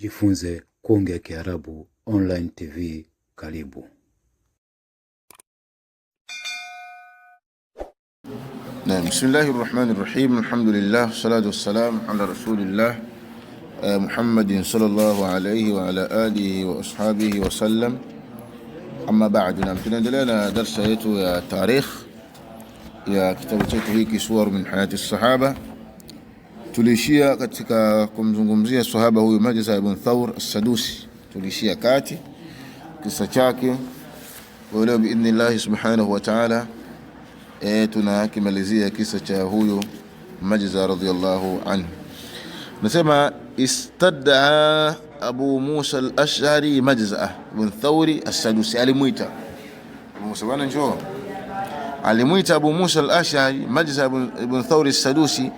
Jifunze kuongea Kiarabu online TV. Karibu. Bismillahir Rahmanir Rahim. Alhamdulillah, salatu wassalam ala Rasulillah Muhammadin sallallahu alayhi wa ala alihi wa ashabihi wa sallam. Amma ba'du, tunaendelea na darasa yetu ya tarikh ya kitabu chetu hiki Suwar min hayati sahaba. Tulishia katika kumzungumzia sahaba huyu Majza ibn Thawr as-Sadusi. Tulishia kati kisa chake, wa leo biidhnillah subhanahu wa ta'ala tunakimalizia kisa cha huyu Majza radhiyallahu anhu. Nasema istad'a Abu Musa al-Ash'ari Majza ibn Thawr as-Sadusi. Alimuita Abu Musa bwana, njoo. Alimuita Abu Musa al-Ash'ari Majza ibn Thawr as-Sadusi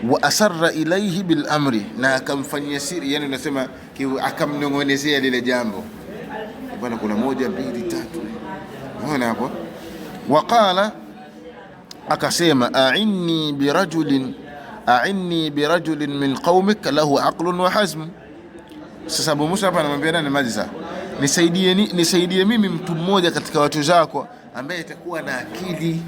wa asarra ilayhi bil amri, na akamfanyia siri, yani unasema akamnong'onezea lile jambo bwana, kuna moja mbili tatu, unaona hapo. Waqala, akasema a'inni birajulin min qaumik lahu aqlun wa hazm. Sasa Abu Musa hapa anamwambia nani? Majza, nisaidie mimi mtu mmoja katika watu zako ambaye atakuwa na akili.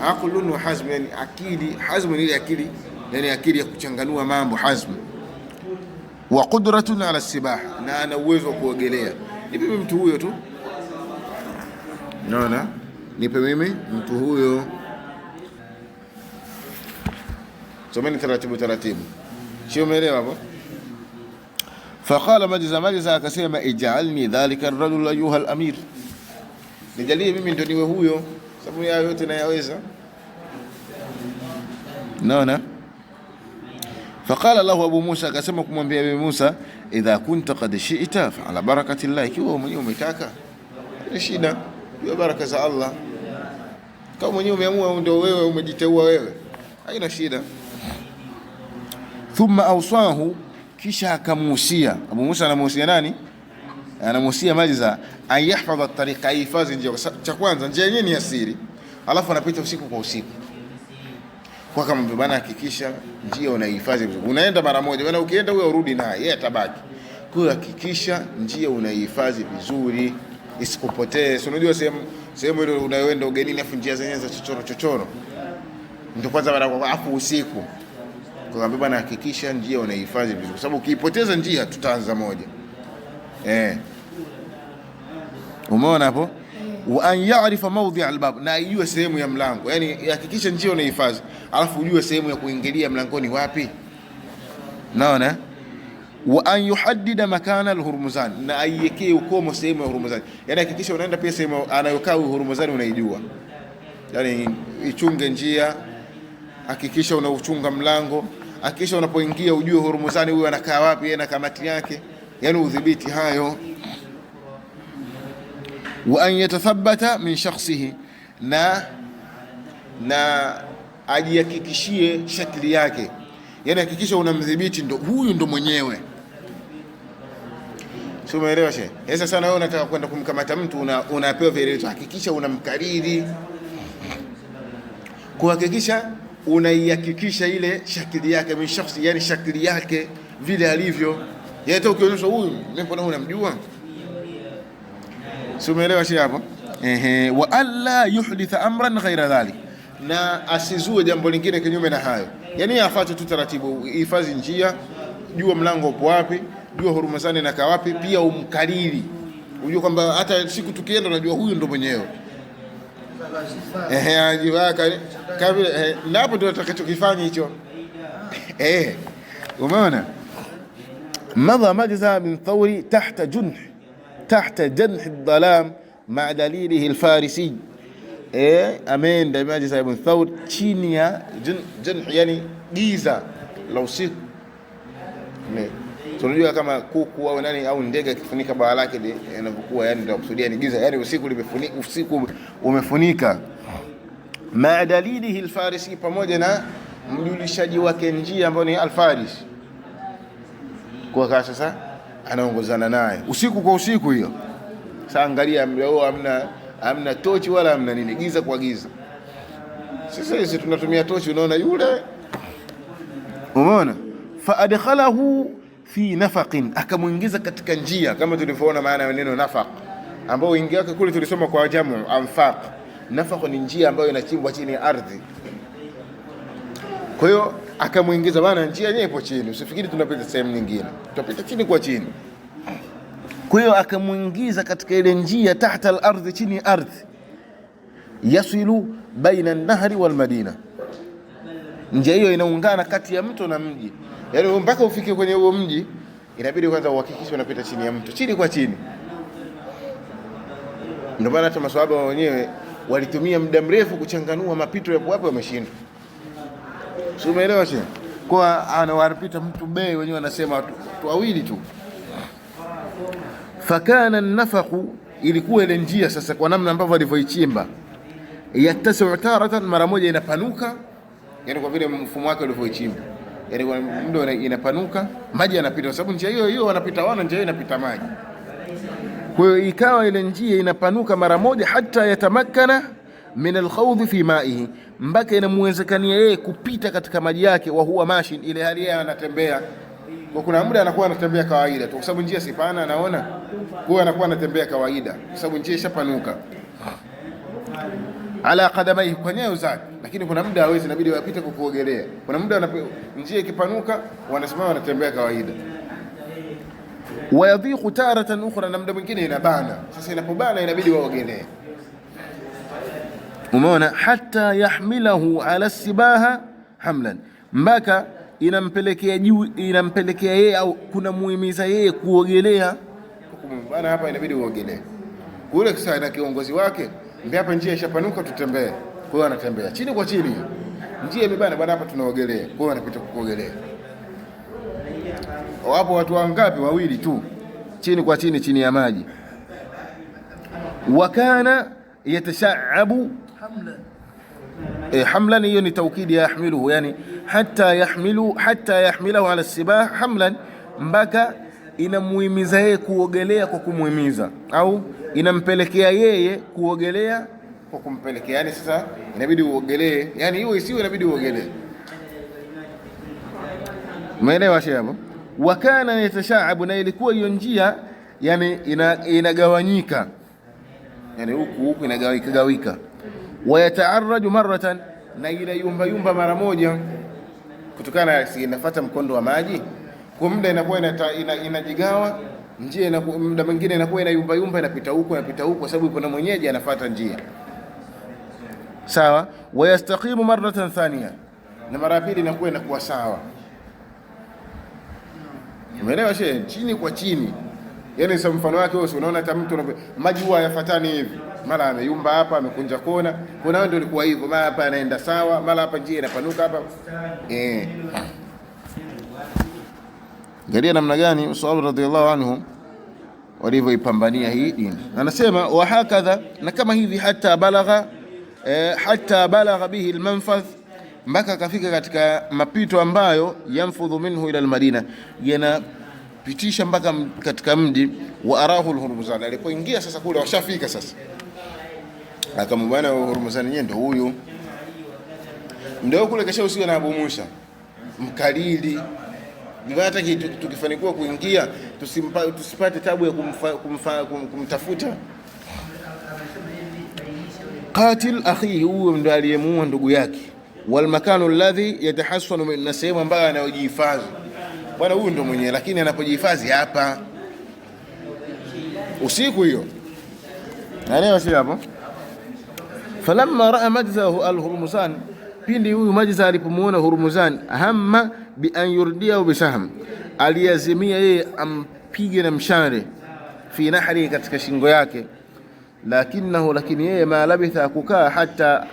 Aqlun wa hazm, yani akili. Hazm ni ile akili, yani akili ya kuchanganua mambo, hazm. Wa qudratun ala sibaha, na ana uwezo wa kuogelea. Nipe mimi mtu huyo tu, naona, nipe mimi mtu huyo. Someni taratibu, sio umeelewa hapo? Faqala Majza akasema ij'alni dhalika ar-rajul ayuha al-amir, nijalie mimi ndo niwe huyo, sababu ya yote nayaweza. Naona. Faqala lahu Abu Musa, akasema kumwambia Abu Musa, idha kunta qad shi'ta fa ala barakati Allah, ikiwa mwenyewe umetaka ni shida, hiyo baraka za Allah. Kama mwenyewe umeamua, ndio wewe umejiteua wewe, haina shida. Thumma awsahu, kisha akamuhusia. Abu Musa anamuhusia nani? Anamuhusia Majza ayahfadha tariqa, hifadhi njia. Cha kwanza, njia yenyewe ni asiri, alafu anapita usiku kwa usiku. Kwa kama bwana, hakikisha njia unahifadhi vizuri. Unaenda mara moja bwana, ukienda wewe urudi naye, yeye atabaki. Kwa hiyo hakikisha njia unahifadhi vizuri isikupotee. Si unajua sehemu ile unayoenda ugenini, afu njia zenyewe za chochoro ndio kwanza mara afu usiku. Kwa sababu bwana, hakikisha njia unahifadhi vizuri, sababu ukiipoteza njia tutaanza moja. Umeona hapo? Wa an ya'rifa mawdi' al-bab, na ijue sehemu ya mlango. Yani hakikisha njia unahifadhi, alafu ujue sehemu ya kuingilia mlangoni wapi. Naona. Wa an yuhaddida makana al-hurmuzan, na aiwekee ukomo sehemu ya hurmuzan. Yani hakikisha unaenda pia sehemu anayokaa hurmuzan unaijua. Yani ichunge njia, hakikisha unauchunga mlango, hakikisha unapoingia ujue hurmuzani huyu anakaa wapi, yeye na kamati yake, yani udhibiti hayo. Wa an yatathabbata min shakhsihi, na ajihakikishie shakli yake, yani hakikisha unamdhibiti, ndo huyu ndo mwenyewe. Sio, umeelewa shehe? Sasa sana wewe unataka kwenda kumkamata mtu, unapewa vielezo, hakikisha unamkariri, kuhakikisha unaihakikisha ile shakli yake, min shakhsi, yani shakli yake vile alivyo. Hata ukionyesha huyu mimi mbona unamjua? Sio, umeelewa shehe hapo? Wa alla yuhditha amran ghaira dhalik, na asizue jambo lingine kinyume na hayo. Yani afuate tu taratibu, hifadhi njia, jua mlango upo wapi, jua hurumazani na kawapi, pia umkariri, unajua kwamba hata siku tukienda unajua huyu ndo mwenyewe. Na hapo ndio tutakachokifanya hicho. Umeona? Madha Majza bin Thawri tahta janh ad-dhalam ma dalilihi al-farisi. Ameenda Majza ibn Thawr chini ya janh, yani giza la usiku. Tunajua kama kuku au nani au ndege akifunika bawa lake inapokuwa, yani ndio kusudia ni giza, yani usiku limefunika, usiku umefunika. Ma dalilihi al-farisi, pamoja na mjulishaji wake njia ambao ni al-Faris. Kwa sasa anaongozana naye usiku kwa usiku hiyo. Sasa angalia, hamna tochi wala hamna nini, giza kwa giza. Sisi tunatumia tochi, unaona yule, umeona. Fa adkhalahu fi nafaqin, akamuingiza katika njia, kama tulivyoona maana ya neno nafaq, ambao wingi wake kule tulisoma kwa jamu anfaq. Nafaq ni njia ambayo inachimbwa chini ya ardhi. Kwa hiyo akamuingiza, bana njia yenyewe ipo chini, usifikiri tunapita sehemu nyingine, tutapita chini kwa chini. Kwa hiyo akamuingiza katika ile njia tahta al-ardhi, chini ya ardhi, yasilu baina an-nahri wal madina, njia hiyo inaungana kati ya mto na mji. Yaani mpaka ufike kwenye huo mji inabidi kwanza uhakikishe unapita chini ya mto, chini kwa chini. Ndio maana hata maswahaba wenyewe walitumia muda mrefu kuchanganua mapito yapo hapo, wameshindwa. Si umeelewa shehe? Kwa anawapita mtu bei, wenyewe wanasema watu wawili tu. Fakana an-nafaqu, ilikuwa ile njia sasa, kwa namna ambavyo alivyoichimba, yattasi'u taratan, mara moja inapanuka, yani kwa vile mfumo wake ulivyoichimba, yani kwa muda inapanuka, maji yanapita, kwa sababu njia hiyo hiyo wanapita wana, njia hiyo inapita maji. Kwa hiyo ikawa ile njia inapanuka mara moja, hata yatamakkana min al-khawd fi ma'ihi, mpaka inamwezekania yeye kupita katika maji yake, wa huwa mashin, ile hali yeye anatembea. Kwa kuna muda anakuwa anatembea kawaida tu, kwa sababu njia si pana, anaona, kwa anakuwa anatembea kawaida kwa sababu njia ishapanuka, ala qadamaihi, kwa nyayo zake. Lakini kuna muda hawezi, inabidi wapite kwa kuogelea. Kuna muda njia ikipanuka wanasimama, wanatembea kawaida. Wayadhiqu taratan ukhra, na muda mwingine inabana. Sasa inapobana inabidi waogelee. Umeona, hatta yahmilahu ala sibaha hamlan, mpaka inampelekea juu, inampelekea yeye au kuna muhimiza yeye kuogelea. Bana hapa inabidi uogelee. Kule kisa na kiongozi wake, ndio hapa njia ishapanuka, tutembee. Kwa hiyo anatembea chini kwa chini, njia imebana, bana hapa tunaogelea. Kwa hiyo anapita kuogelea. Wapo watu wangapi? Wawili tu, chini kwa chini, chini ya maji. Wakana yatashaabu hamlan, hiyo ni taukidi ya yahmiluhu, yani hatta yahmilahu ala sibah hamlan, mpaka inamuhimiza yeye kuogelea kwa kumuhimiza, au inampelekea yeye kuogelea kwa kumpelekea. Yani sasa inabidi uogelee, yani hiyo isiwe inabidi uogelee. Umeelewa hapo? Wakana yatashaabu, na ilikuwa hiyo njia yani inagawanyika, yani huku inagawika. Wayataarraju maratan, na ila yumba mara moja, kutokana na inafuata mkondo wa maji. Kwa muda inakuwa inajigawa njia, na muda mwingine inakuwa inayumba, inapita huko kwa sababu ipo na mwenyeji anafuata njia. Sawa. Wayastaqimu maratan thaniya, na mara pili inakuwa sawa. Umeelewa shehe? Chini kwa chini, yani sasa mfano wake wewe unaona hata mtu maji huwa yafuatani hivi, mara ameyumba hapa, amekunja kona, kuna wao ndio ilikuwa hivyo, mara hapa anaenda sawa, mara hapa njia inapanuka hapa. Angalia namna gani Sahaba radhiallahu anhum walivyoipambania hii dini. Anasema wa hakadha, na kama hivi, hata balagha bihi almanfadh, mpaka kafika katika mapito ambayo yanfudhu minhu ila almadina, yanapitisha mpaka katika mji. Wa arahu alhurmuzan, alipoingia sasa kule washafika sasa, akamwambia Hurmuzan, yeye ndio huyu, ndio kule kesho usiwe na Abu Musa mkalili. Hata tukifanikiwa kuingia tusipate tabu ya kumtafuta. Qatil akhihi, huyo ndo aliyemuua ndugu yake. Wal makanu alladhi yatahassanu min, sehemu ambayo anayojihifadhi. Bwana huyu ndo mwenyewe, lakini anapojihifadhi hapa usiku hiyo. Anaelewa sio hapo? Falamma raa majzahu al-Hurmuzan, pindi huyu Majza alipomuona Hurmuzan, hamma bi an yurdiyahu bisahm, aliyazimia yeye ampige na mshale, fi nahri, katika shingo yake. Lakini yeye ma labitha kukaa, hata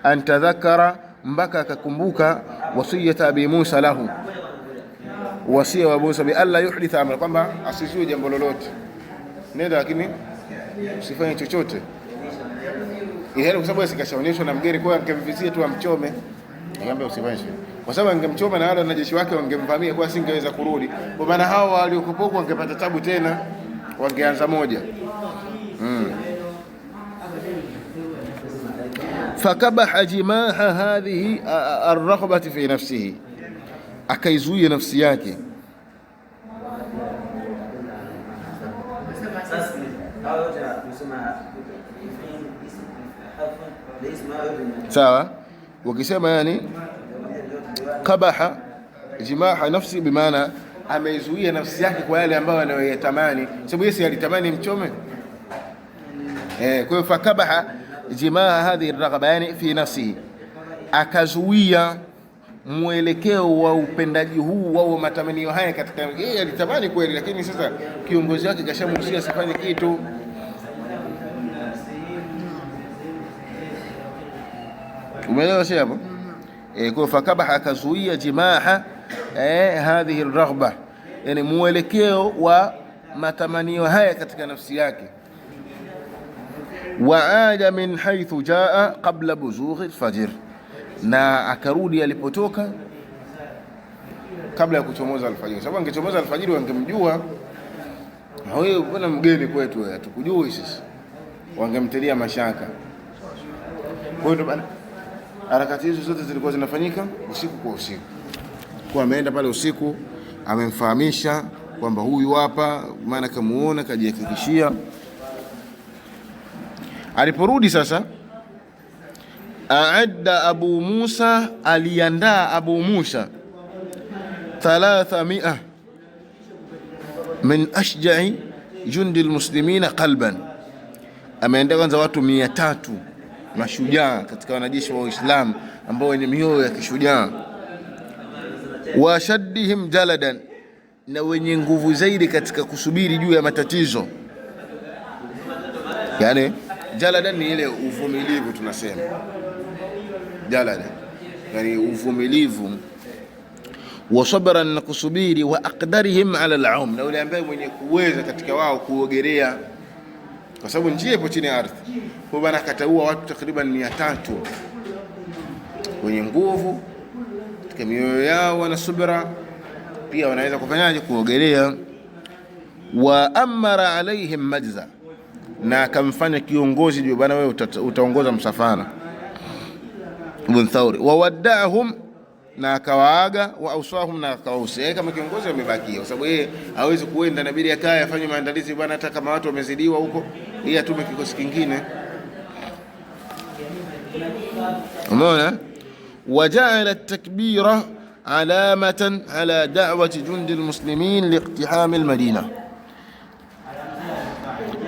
antadhakara, mpaka akakumbuka wasiyata Abi Musa lahu, wasia wa Musa bi alla yuhditha amra, kwamba asizue jambo lolote, nenda lakini usifanye chochote. Ile kwa sababu asikashaonyeshwa na mgeni, kwa angemvizia tu amchome, niambia usifanye, kwa sababu angemchoma na wale wanajeshi wake wangemvamia, kwa singeweza kurudi. Kwa maana hao waliokupokuwa wangepata tabu tena, wangeanza moja. Fakabaha jimaha hadhihi arraghbati fi nafsihi, akaizuia nafsi yake sawa. Wakisema yani kabaha jimaa nafsi, bimaana ameizuia nafsi yake kwa yale ambayo anayoyatamani, sababu yeye alitamani mchome. Kwa hiyo fakabaha jimaa hadhi raghaba, yani fi nafsi, akazuia mwelekeo wa upendaji huu au matamanio haya katika yeye. Alitamani kweli, lakini sasa kiongozi wake kashamhusia asifanye kitu. Umeelewa sio hapo? Kwa fakabaha, akazuia jimaa hadhihi raghba, yani mwelekeo wa matamanio haya katika nafsi yake. Waada min haythu jaa qabla buzughi alfajr, na akarudi alipotoka kabla ya kuchomoza alfajiri, sababu angechomoza alfajiri wangemjua wewe bwana mgeni kwetu, hatukujui sisi, wangemtilia mashaka. Kwa hiyo bwana, harakati hizo zote zilikuwa zinafanyika usiku kwa usiku, kwa ameenda pale usiku, amemfahamisha kwamba huyu hapa, maana kamuona, kajihakikishia. Aliporudi sasa, aadda Abu Musa, aliandaa Abu Musa 300 min ashja'i jundi almuslimina qalban, ameandaa kwanza watu 300 mashujaa katika wanajeshi wa Uislamu ambao wenye mioyo ya kishujaa. Wa shaddihim jaladan, na wenye nguvu zaidi katika kusubiri juu ya matatizo. Yani jaladan ni ile uvumilivu, tunasema jaladan yani uvumilivu. Wa sabran, na kusubiri. Wa aqdarihim ala al-aum, na yule ambaye mwenye kuweza katika wao kuogelea, kwa sababu njia ipo chini ya ardhi. Kwa bana kataua watu takriban 300 wenye nguvu katika mioyo yao, wana subira, pia wanaweza kufanyaje? Kuogelea. Wa amara alaihim majza, na akamfanya kiongozi juu, bana wewe utaongoza msafara, Ibn Thawri. Wa wada'ahum, na akawaaga. Wa awsahum, na akawausia kama kiongozi amebakia, kwa sababu yeye hawezi kuenda, inabidi akae afanye maandalizi bwana, hata kama watu wamezidiwa huko, yeye atume kikosi kingine. Umeona? Waja'ala at-takbira alamatan ala da'wati jundi almuslimin liiqtiham almadina,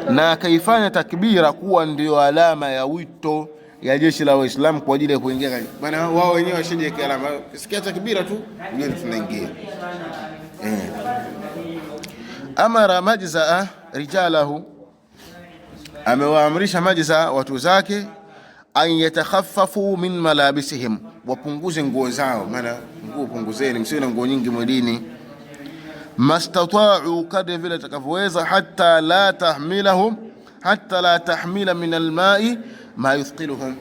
na akaifanya takbira kuwa ndio alama ya wito ya jeshi la Waislamu kwa ajili ya kuingia. Bana wao wenyewe washaje alama, sikia takbira tu ndio tunaingia. Amara majzaa rijalahu, amewaamrisha majza watu zake, an yatakhaffafu min malabisihim, wapunguze nguo zao, maana nguo punguzeni, msiwe na nguo nyingi mwilini. Mastata'u, kadri vile atakavyoweza, hatta la tahmila min alma'i ma yuthqiluhum,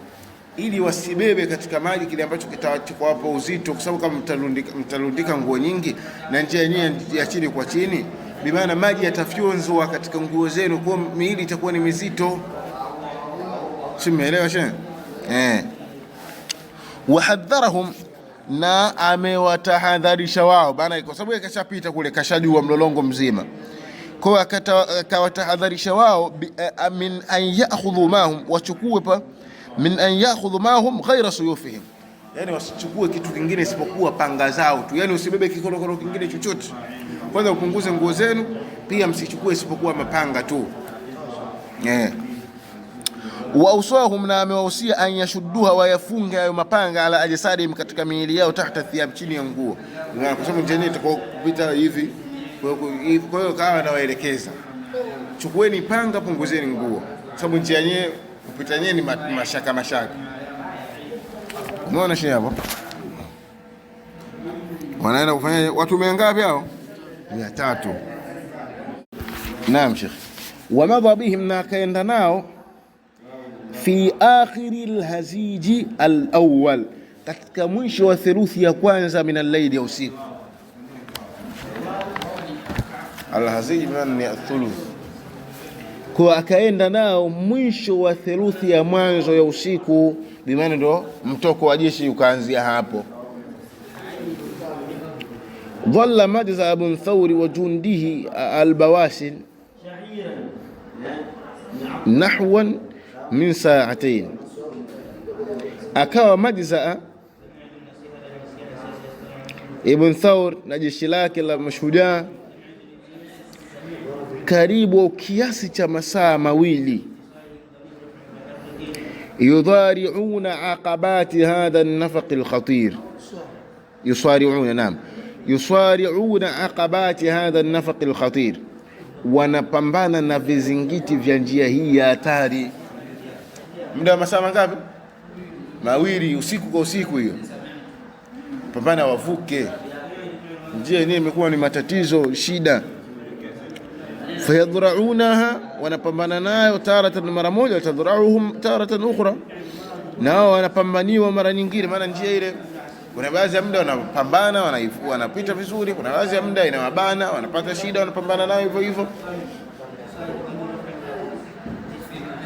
ili wasibebe katika maji kile ambacho kitawapa uzito, kwa sababu kama mtalundika nguo nyingi na njia yenyewe ya chini kwa chini, bimaana maji yatafyonzwa katika nguo zenu, kwa miili itakuwa ni mizito. Simeelewa shehe? Wahadharahum, na amewatahadharisha wao bana, kwa sababu kashapita kule, kashajua mlolongo mzima. Kwa akawatahadharisha wao min an ya'khudhu mahum, wachukue pa min an ya'khudhu mahum ghayra suyufihim, yani wasichukue kitu kingine isipokuwa panga zao tu, yani usibebe kikorokoro kingine chochote. Kwanza upunguze nguo zenu, pia msichukue isipokuwa mapanga tu. Wa usahum, na amewahusia an yashudduha, wayafunge hayo mapanga ala ajsadihim, katika miili yao, tahta thiyab, chini ya nguo, kwa sababu njeni itakuwa kupita hivi. Kwa hiyo kawa nawaelekeza, chukueni panga, punguzeni nguo, sababu njia yenyewe kupita yenyewe ni mashaka. Umeona shehe hapo? Wanaenda kufanya watu ngapi hao? 300. Naam sheikh. Wa madha bihim, na kaenda nao fi akhiri alhaziji alawwal, katika mwisho wa theluthi ya kwanza min al-layl, ya usiku. Alhaziji ni athuluth, kwa akaenda nao mwisho wa theluthi ya mwanzo ya usiku, bimaana ndo mtoko wa jeshi ukaanzia hapo. Dhalla majza Ibn Thawri wa jundihi albawasin, nahwan min sa'atain, akawa Majzaa Ibn Thawr na jeshi lake la mashujaa karibu kiasi cha masaa mawili, yudhari'una aqabati hadha an-nafaq al-khatir, yusari'una aqabati hadha an-nafaq al-khatir, wanapambana na vizingiti vya njia hii ya hatari. Muda wa masaa mangapi? Mawili, usiku kwa usiku. Hiyo pambana wavuke njia yenyewe, imekuwa ni matatizo, shida. Fayadraunaha, wanapambana nayo taratan, mara moja, tadrauhum taratan ukhra, nao wanapambaniwa mara nyingine. Maana njia ile kuna baadhi ya muda wanapambana, wanapita vizuri, kuna baadhi ya muda inawabana, wanapata shida, wanapambana nayo hivyo hivyo.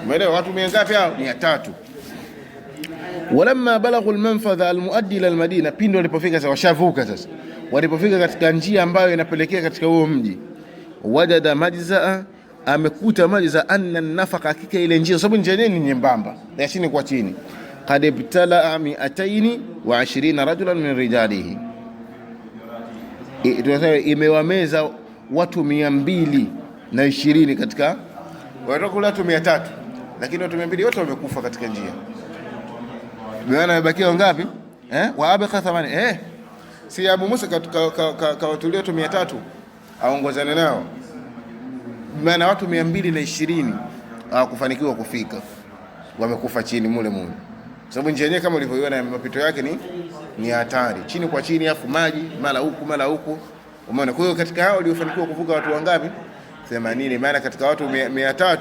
Umeelewa? Watu ngapi hao? 300. Walamma balaghu almanfadha almuaddi ila almadina, pindo walipofika sasa, washavuka sasa, walipofika katika njia ambayo inapelekea katika huo mji, wajada Majzaa, amekuta Majzaa anna nafaka, hakika ile njia, sababu njia ni nyembamba ya chini kwa chini, qad ibtala 220 rajulan min rijalihi, tunasema imewameza watu 220 katika watu 300, lakini watu 200 wote wamekufa katika njia. Bwana amebakia wangapi? Wa abqa 8. Si Abu Musa kawatulia watu 300 aongozane nao, maana watu 220 hawakufanikiwa kufika, wamekufa chini mule mule, sababu njia yenyewe kama ulivyoiona mapito yake ni hatari, chini kwa chini, afu maji mara huku. Umeona? Kwa hiyo katika hao waliofanikiwa kuvuka watu wangapi? 80. Maana katika watu 300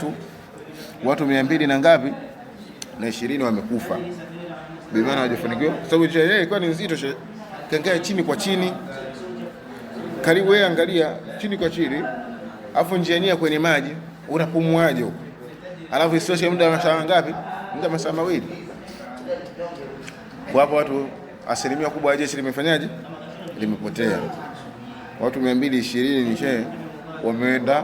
watu 200 na ngapi na 20 wamekufa, bila hawajafanikiwa, sababu njia yenyewe ilikuwa ni nzito. Kangaa chini kwa chini, karibu wewe angalia chini kwa chini, afu njia yenyewe kwenye maji, unapumuaje huko? Alafu isitoshe muda wa masaa ngapi? Muda wa masaa mawili. Kwa hapo watu, asilimia kubwa ya jeshi limefanyaje? Limepotea. Watu 220 ni shehe wameenda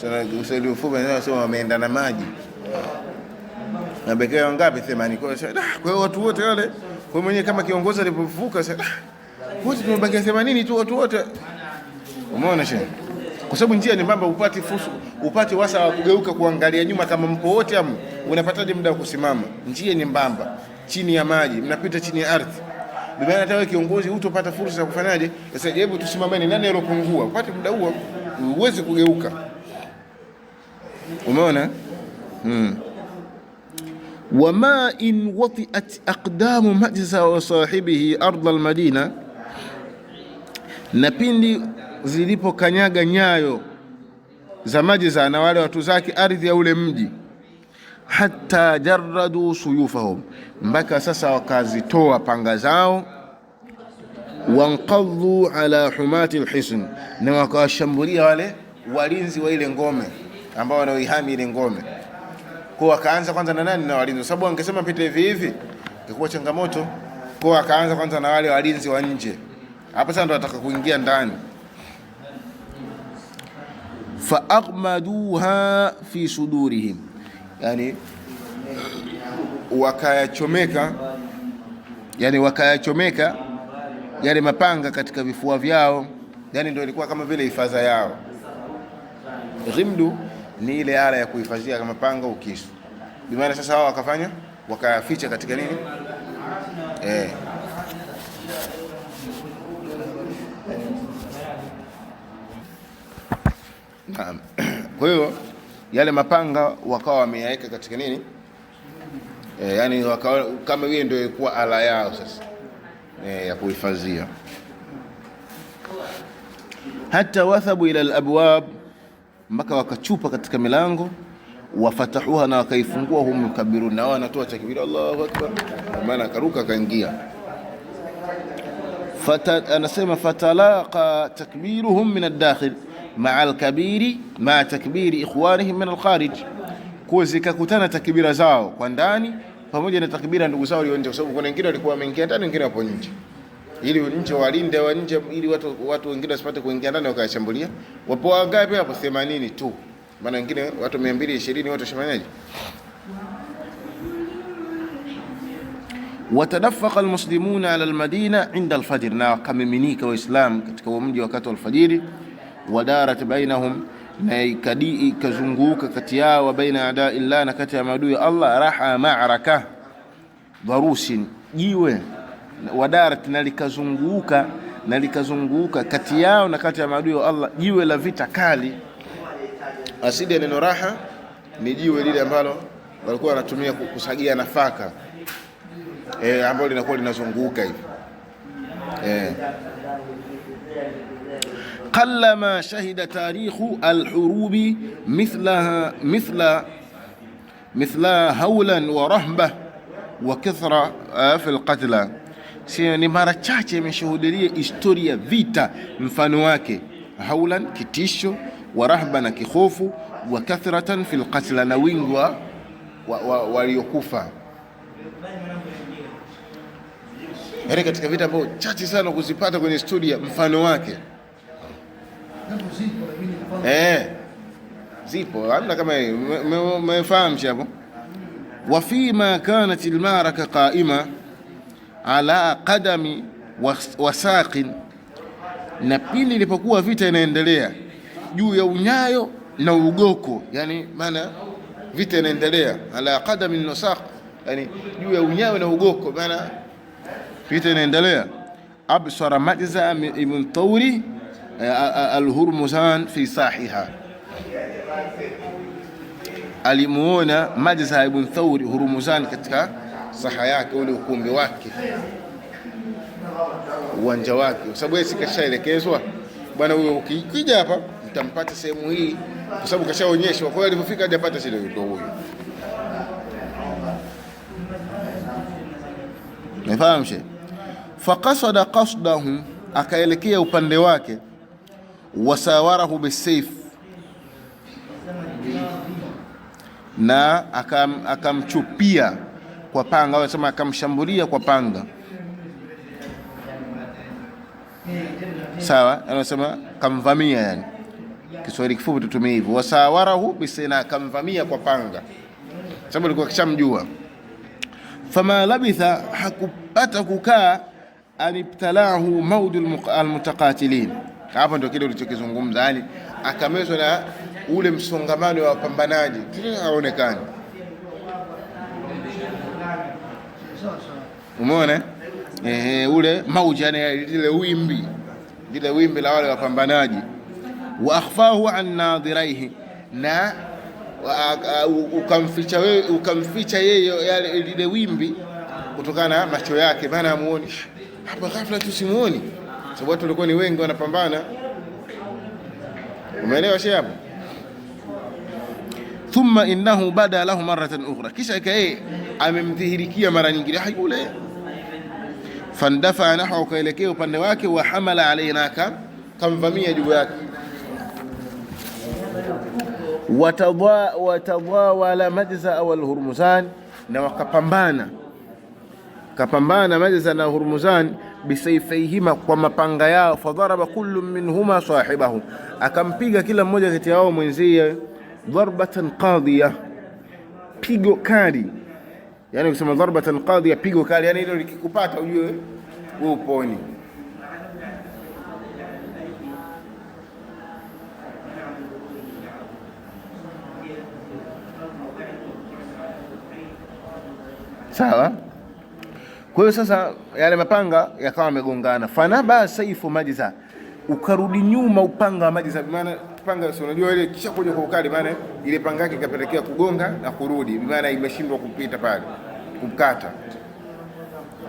sana, usaidizi mfupi anasema wameenda na maji. Na bekea wangapi? 80. Kwa hiyo watu wote wale, kwa mwenyewe kama kiongozi alipovuka sasa, wote tumebakia 80 tu, watu wote. Umeona shehe? Kwa sababu njia ni mbamba, upati wasa wa kugeuka kuangalia nyuma kama mpo wote hapo, unapataje muda wa kusimama? Njia ni mbamba, chini ya maji, mnapita chini ya ardhi. Biblia hata wewe kiongozi hutopata fursa ya kufanyaje? Sasa hebu tusimameni, nani aliyopungua? Upate muda huo uweze kugeuka. Umeona? Wama in wati'at aqdamu Majzaa wa sahibihi ardh almadina, na pindi zilipokanyaga nyayo za Majzaa na wale watu zake ardhi ya ule mji, hatta jarradu suyufahum, mpaka sasa wakazitoa panga zao, wanqadhu ala humati alhisn, na wakawashambulia wale walinzi wa ile ngome ambao wanaoihami ile ngome. Kwa wakaanza kwanza na nani? Na walinzi, sababu wangesema pita hivi ingekuwa changamoto. Kwa wakaanza kwanza na wale walinzi wa nje, hapa sasa ndo wataka kuingia ndani. Fa aghmaduha fi sudurihim, yani wakayachomeka yale mapanga katika vifua vyao, yani ndio ilikuwa kama vile hifadha yao. Ghimdu ni ile ala ya kuhifadhia kama panga au kisu. Bimaana sasa wao wakafanya wakaficha katika nini? Kwa hiyo yale mapanga wakawa wameyaweka katika nini? Yani wakawa kama vile ndio ilikuwa ala yao sasa ya kuhifadhia. Hata wathabu ila alabwab, mpaka wakachupa katika milango, wafatahuha, na wakaifungua, hum kabirun, na wanatoa takbira Allahu akbar, maana karuka kaingia. Anasema fatalaqa takbiruhum min ad-dakhil ma'a al-kabiri ma'a takbiri ikhwanihim min al-kharij, kwa zikakutana takbira zao kwa ndani pamoja na takbira ndugu zao walio nje, kwa sababu kuna wengine walikuwa wameingia ndani, wengine wapo nje, ili nje walinde wa nje, ili watu wengine wasipate kuingia ndani wakashambulia. Wapo wangapi hapo? 80 tu. maana wengine watu 220 wote washafanyaje. Watadaffaqa almuslimuna ala almadina inda alfajr, na kamiminika waislam katika mji wakati wa alfajiri. Wadarat bainahum, na ikazunguka kati yao, wa baina ada illa, na kati ya maadui Allah, raha ma'raka dharusin, jiwe. Wadarat, na likazunguka kati yao na kati ya maadui wa Allah jiwe la vita kali. Asili ya neno raha ni jiwe lile ambalo walikuwa wanatumia kusagia nafaka, ambalo linakuwa linazunguka hivi. Qallama shahida tarikhu alhurubi mithlaha hawlan wa rahba wa kathra fi alqatla. Ni mara chache imeshuhudia historia vita mfano wake, haulan kitisho, wa rahba na kihofu, wa kathratan fil qatl, na wingi waliokufa. Yaani katika vita ambao chache sana kuzipata kwenye historia mfano wake. Zipo hamna kama mmefahamu hapo. Wa fi ma kanat al ma'raka qa'ima ala qadami wa saqin, na pili ilipokuwa vita inaendelea juu ya unyayo na ugoko, yani maana vita inaendelea ala qadami wa saq, yani juu ya unyayo na ugoko, maana vita inaendelea. Absara Majza ibn Thawri al-Hurmuzan fi sahiha, alimuona Majza ibn Thawri Hurmuzan katika saha yake, ule ukumbi wake, uwanja wake, kwa sababu yeye sikashaelekezwa bwana, huyo ukija hapa mtampata sehemu hii, kwa sababu kashaonyeshwa. Kwa hiyo alipofika hajapata shida, ndio huyo. Nafahamu she. Faqasada qasdahu, akaelekea upande wake, wasawarahu bisayf, na akamchupia kwa panga, au sema akamshambulia kwa panga. Sawa, anasema kamvamia, yani Kiswahili kifupi tutumie hivyo. Wasawarahu bisayf, akamvamia kwa panga, sababu alikuwa kishamjua. Fama labitha, hakupata kukaa, anibtalahu maudul almutaqatilin. Hapo ndio kile ulichokizungumza, yani akamezwa na ule msongamano wa wapambanaji, haonekani. Umeona ule mauja, yani lile wimbi la wale wapambanaji. Wa akhfahu an nadhiraihi, na ukamficha yeye lile wimbi kutokana na macho yake, maana amuoni hapa. Ghafla tusimuoni, sababu watu walikuwa ni wengi wanapambana. Umeelewa shehe hapo? Thumma innahu bada lahu maratan ukhra, kisha yeye amemdhihirikia mara nyingine yule. Fandafa nahwa, kaelekea upande wake. Wa hamala alaina, kamvamia juu yake. Watadawala Majza wal Hurmuzan, na kapambana Majza na Hurmuzan bisayfihima, kwa mapanga yao. Fadharaba kullu minhuma sahibahu, akampiga kila mmoja kati yao mwenzie. Darbatan qadhiya, pigo kali. Yani ukisema darbatan qadhiya, pigo kali, yani hilo likikupata ujue wewe uponi. Sawa. Kwa hiyo sasa yale mapanga yakawa yamegongana. Fanaba saifu Majza, ukarudi nyuma upanga wa Majza, maana panga sio, unajua ile kisha kuja kwa ukali, maana ile panga yake ikapelekea kugonga na kurudi, maana imeshindwa kupita pale kumkata.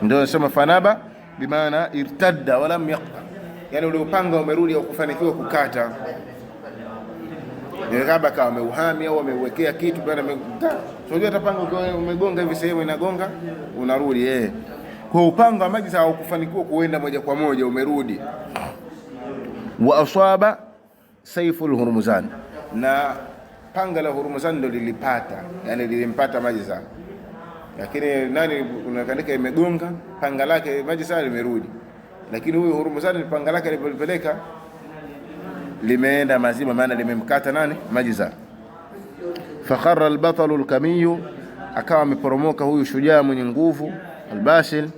Ndio nasema fanaba bimaana irtadda wala yaqta, yani ule upanga umerudi au kufanikiwa kukata. Ni kama kama umeuhami au umeuwekea kitu bwana, unajua tapanga umegonga hivi sehemu inagonga unarudi kwa upanga wa Majza au kufanikiwa kuenda moja kwa moja, umerudi. Wa asaba saiful Hurmuzan, na panga la Hurmuzan ndio lilipata, yani lilimpata Majza, lakini nani unakandika imegonga panga lake Majza limerudi, lakini huyu Hurmuzan panga lake lilipeleka limeenda mazima, maana limemkata nani Majza. fakharra albatalu alkamiyu, akawa ameporomoka huyu shujaa mwenye nguvu albasil,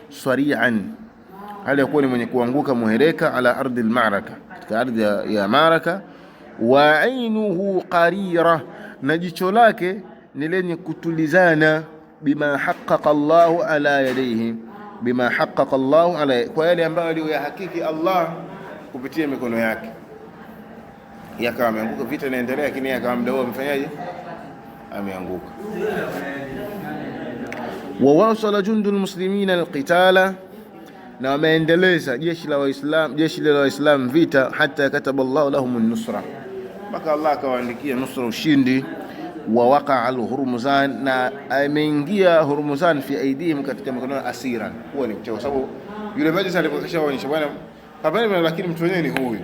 sari'an, hali ya kuwa ni mwenye kuanguka muhereka, ala ardi almaraka, katika ardhi ya maraka, wa ainuhu qarira, na jicho lake ni lenye kutulizana, bima haqqaqa Allahu ala yadayhi, bima haqqaqa Allahu ala, kwa yale ambayo aliyoyahakiki Allah kupitia mikono yake. Yakawa ameanguka, vita inaendelea, lakini yeye akawa mdao amefanyaje? Ameanguka. Wa wasala jundul muslimina alqitala, na wameendeleza jeshi la Waislamu vita, hata kataba Allahu lahum an-nusra, mpaka Allah akawaandikia nusra, ushindi. Wa waqa al-Hurmuzan, na ameingia Hurmuzan fi aidihim, katika mikono asiran. Huwa ni kwa sababu yule maji alipokeshaonyesha bwana hapana, lakini mtu wenyewe ni huyu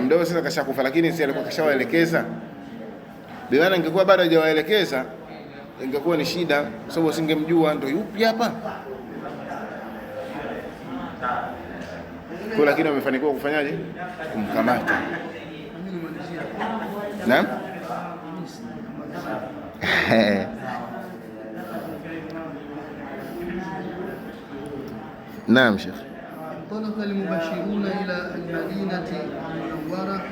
mdao sasa kashakufa, lakini si alikuwa kashawaelekeza. Biwana ingekuwa bado hajawaelekeza ingekuwa ni shida, kwa sababu singemjua ndio yupi hapa kwa, lakini wamefanikiwa kufanyaje? Kumkamata. Naam. Naam Sheikh. انطلق المبشرون إلى المدينة المنورة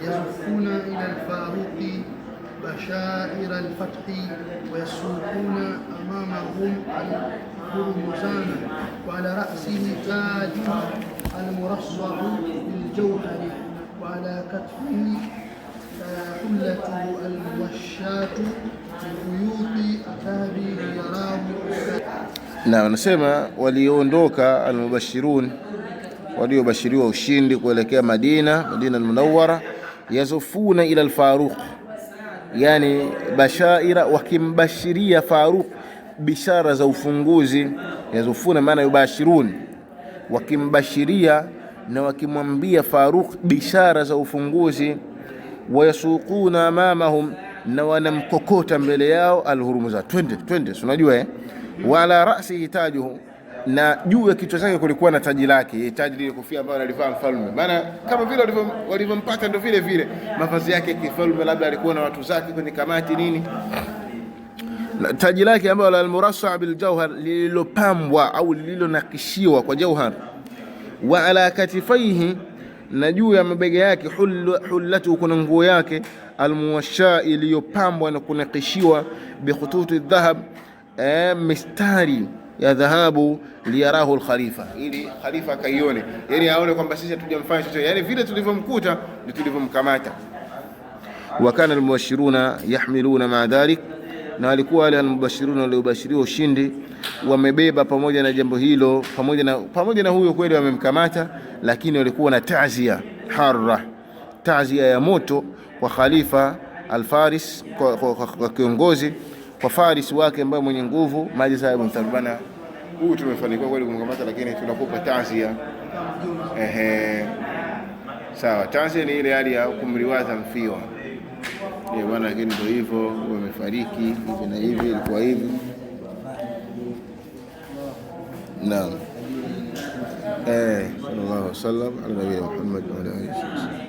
يزفون إلى الفاروق بشائر الفتح ويسوقون أمامهم الهرمزان وعلى رأسه تاج المرصع بالجوهر وعلى كتفه حلته الموشاة بخيوط أكابر يراه. Na wanasema waliondoka almubashirun, waliobashiriwa ushindi kuelekea Madina al-Munawwara, yazufuna ila al-Faruq, yani bashaira, wakimbashiria Faruq bishara za ufunguzi. Yazufuna maana yubashirun, wakimbashiria na wakimwambia Faruq bishara za ufunguzi. Wayasuquna amamahum, na wanamkokota mbele yao al-Hurmuzan, twende, unajua wala ra'sihi tajuhu, na juu ya kichwa chake kulikuwa na taji lake, taji lile kofia ambayo alivaa mfalme. Maana kama vile walivyompata ndio vile vile mavazi yake kifalme, labda alikuwa na watu zake kwenye kamati nini. Taji lake ambalo al-murassa bil jawhar, lililopambwa au lililonakishiwa kwa jawhar. Wa ala katifaihi, na juu ya mabega yake hullatu, kuna nguo yake al-muwashsha, iliyopambwa na kunakishiwa bi khututi dhahab, mistari ya dhahabu, liyarahu al-khalifa, ili khalifa kaione, yani aone kwamba sisi hatujamfanya chochote, yani vile tulivyomkuta ndio tulivyomkamata. Wa kana al-mubashiruna yahmiluna ma dhalik, na walikuwa wale al-mubashiruna waliobashiriwa ushindi wamebeba pamoja na jambo hilo, pamoja na huyo kweli wamemkamata, lakini walikuwa na ta'zia harra, ta'zia ya moto kwa khalifa al-Faris, kwa kiongozi, kwa Faris wake ambaye mwenye nguvu, Maji Sahibu Mtarbana. Huyu tumefanikiwa kweli kumkamata, lakini tunakupa ta'zia. Sawa, ta'zia ni ile hali ya kumliwaza mfiwa bwana, lakini ndio hivyo, wamefariki hivi na hivi, ilikuwa hivi. Naam. Sallallahu alaihi wasallam ala nabiyina Muhammad wa alihi wasallam.